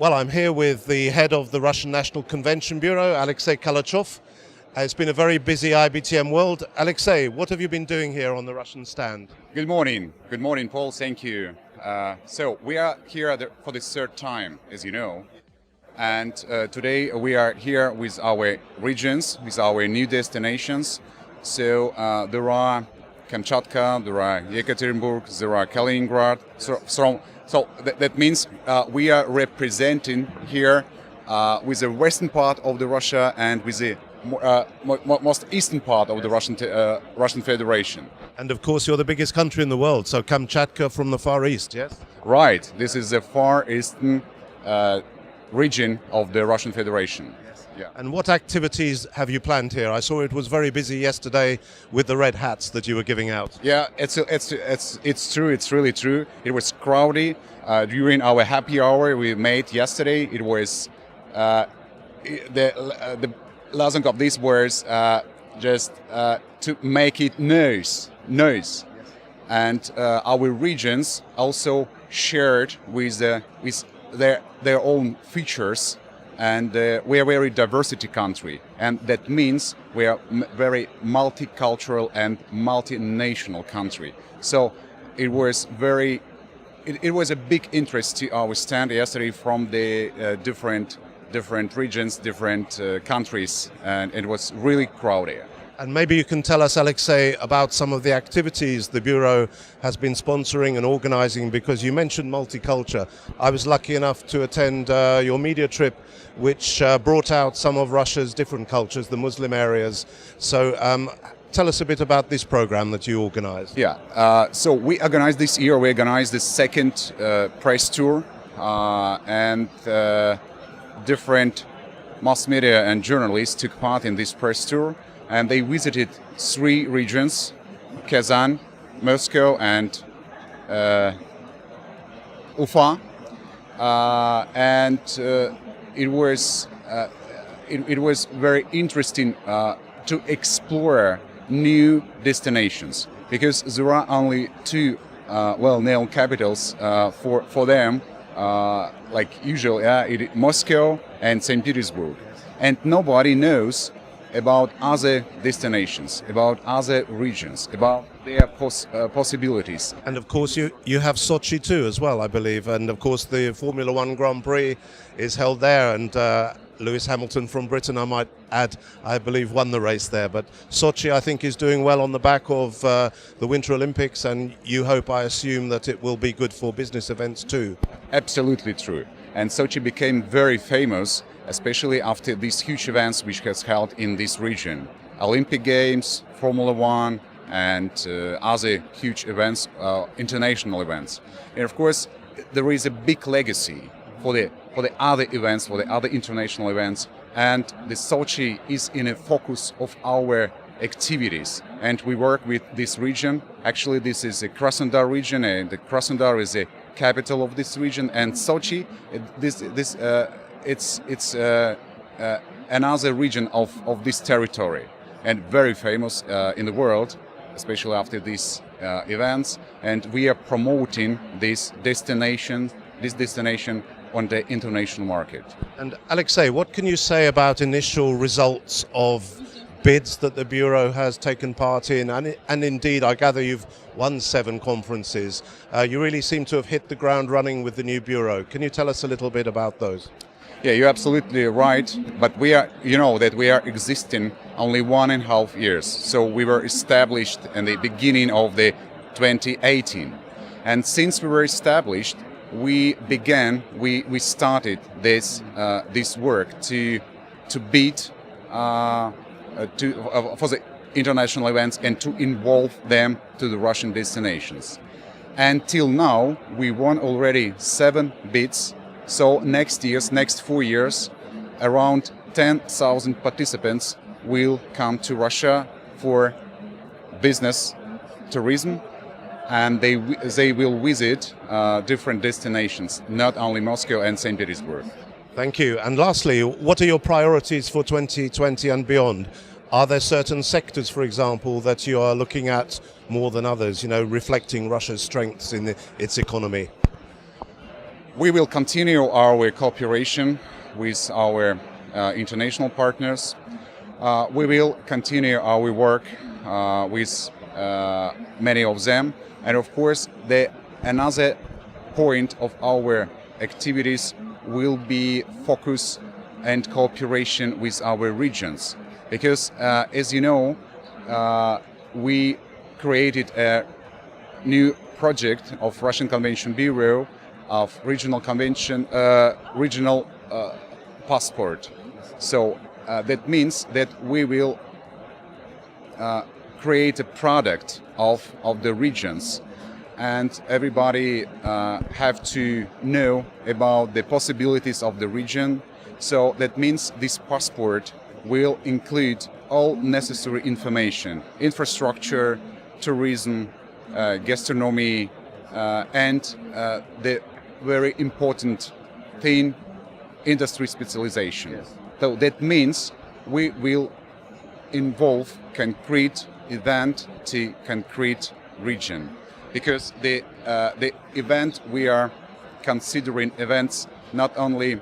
Well, I'm here with the head of the Russian National Convention Bureau, Alexey Kalachev. It's been a very busy IBTM world. Alexey, what have you been doing here on the Russian stand? Good morning, Paul. Thank you. So we are here for the third time, as you know, and today we are here with our regions, with our new destinations. So there are Kamchatka, there are Yekaterinburg, there are Kaliningrad. So that means we are representing here with the western part of the Russia and with the most eastern part of the Russian Federation. And of course, you're the biggest country in the world, so Kamchatka from the Far East, yes? Right. This is the far eastern region of the Russian Federation. Yeah. And what activities have you planned here? I saw it was very busy yesterday with the red hats that you were giving out. Yeah, it's true. It's really true. It was crowded during our happy hour we made yesterday. It was the last of these words just to make it noise. And our regions also shared with their own features. And we are a very diversity country, and that means we are very multicultural and multinational country. So it was it was a big interest to our stand yesterday from the different regions, different countries, and it was really crowded. And maybe you can tell us, Alexey, about some of the activities the Bureau has been sponsoring and organizing, because you mentioned multicultural. I was lucky enough to attend your media trip, which brought out some of Russia's different cultures, the Muslim areas. So tell us a bit about this program that you organized. Yeah, so we organized this year, we organized the second press tour, and different mass media and journalists took part in this press tour. And they visited 3 regions: Kazan, Moscow, and Ufa. And it was very interesting to explore new destinations, because there are only 2 well-known capitals for them, like usual, Moscow and St. Petersburg, and nobody knows about other destinations, about other regions, about their possibilities. And of course you have Sochi too as well, I believe, and of course the Formula One Grand Prix is held there, and Lewis Hamilton from Britain, I might add, I believe won the race there. But Sochi, I think, is doing well on the back of the Winter Olympics, and you hope, I assume, that it will be good for business events too. Absolutely true. And Sochi became very famous, especially after these huge events which has held in this region. Olympic Games, Formula One, and other huge events, international events. And of course, there is a big legacy for the other events, for the other international events, and the Sochi is in a focus of our activities. And we work with this region. Actually, this is a Krasnodar region, and the Krasnodar is the capital of this region, and Sochi, it's another region of this territory, and very famous in the world, especially after these events. And we are promoting this destination on the international market. And Alexey, what can you say about initial results of bids that the Bureau has taken part in? And indeed, I gather you've won 7 conferences. You really seem to have hit the ground running with the new Bureau. Can you tell us a little bit about those? Yeah, you're absolutely right. But we are, that we are existing only 1.5 years. So we were established in the beginning of the 2018. And since we were established, we started this work to bid for the international events and to involve them to the Russian destinations. Until now, we won already 7 bids. So next 4 years, around 10,000 participants will come to Russia for business tourism, and they will visit different destinations, not only Moscow and St. Petersburg. Thank you. And lastly, what are your priorities for 2020 and beyond? Are there certain sectors, for example, that you are looking at more than others, reflecting Russia's strengths in its economy? We will continue our cooperation with our international partners. We will continue our work with many of them, and of course another point of our activities will be focus and cooperation with our regions, because as you know, we created a new project of Russian Convention Bureau of regional convention, regional passport. So that means that we will create a product of the regions, and everybody have to know about the possibilities of the region. So that means this passport will include all necessary information: infrastructure, tourism, gastronomy, and the very important thing, industry specialization. Yes. So that means we will involve concrete event to concrete region, because the event we are considering events not only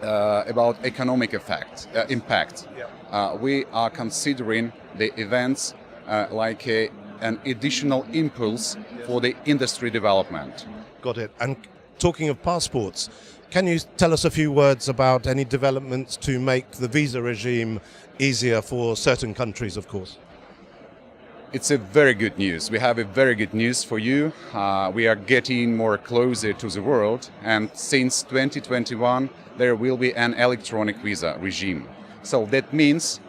about economic impact. Yeah. We are considering the events like an additional impulse for the industry development. Got it. And talking of passports, can you tell us a few words about any developments to make the visa regime easier for certain countries, of course? It's a very good news. We have a very good news for you. We are getting more closer to the world, and since 2021 there will be an electronic visa regime. So that means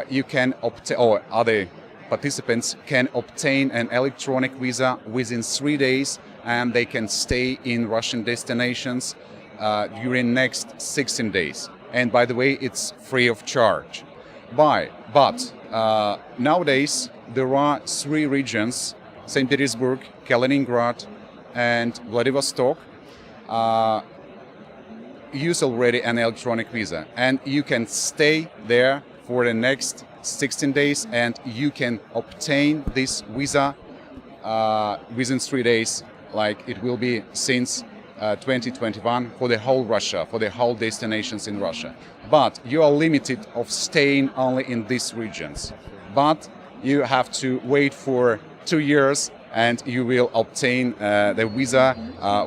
you can obtain, or other participants can obtain an electronic visa within 3 days, and they can stay in Russian destinations during next 16 days. And by the way, it's free of charge. But nowadays there are 3 regions: St. Petersburg, Kaliningrad, and Vladivostok, use already an electronic visa, and you can stay there for the next 16 days, and you can obtain this visa within 3 days, like it will be since 2021 for the whole Russia, for the whole destinations in Russia. But you are limited of staying only in these regions. But you have to wait for 2 years, and you will obtain the visa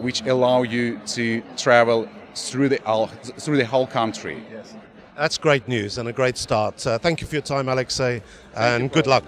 which allow you to travel through the whole country. Yes. That's great news and a great start. Thank you for your time, Alexey, and good luck.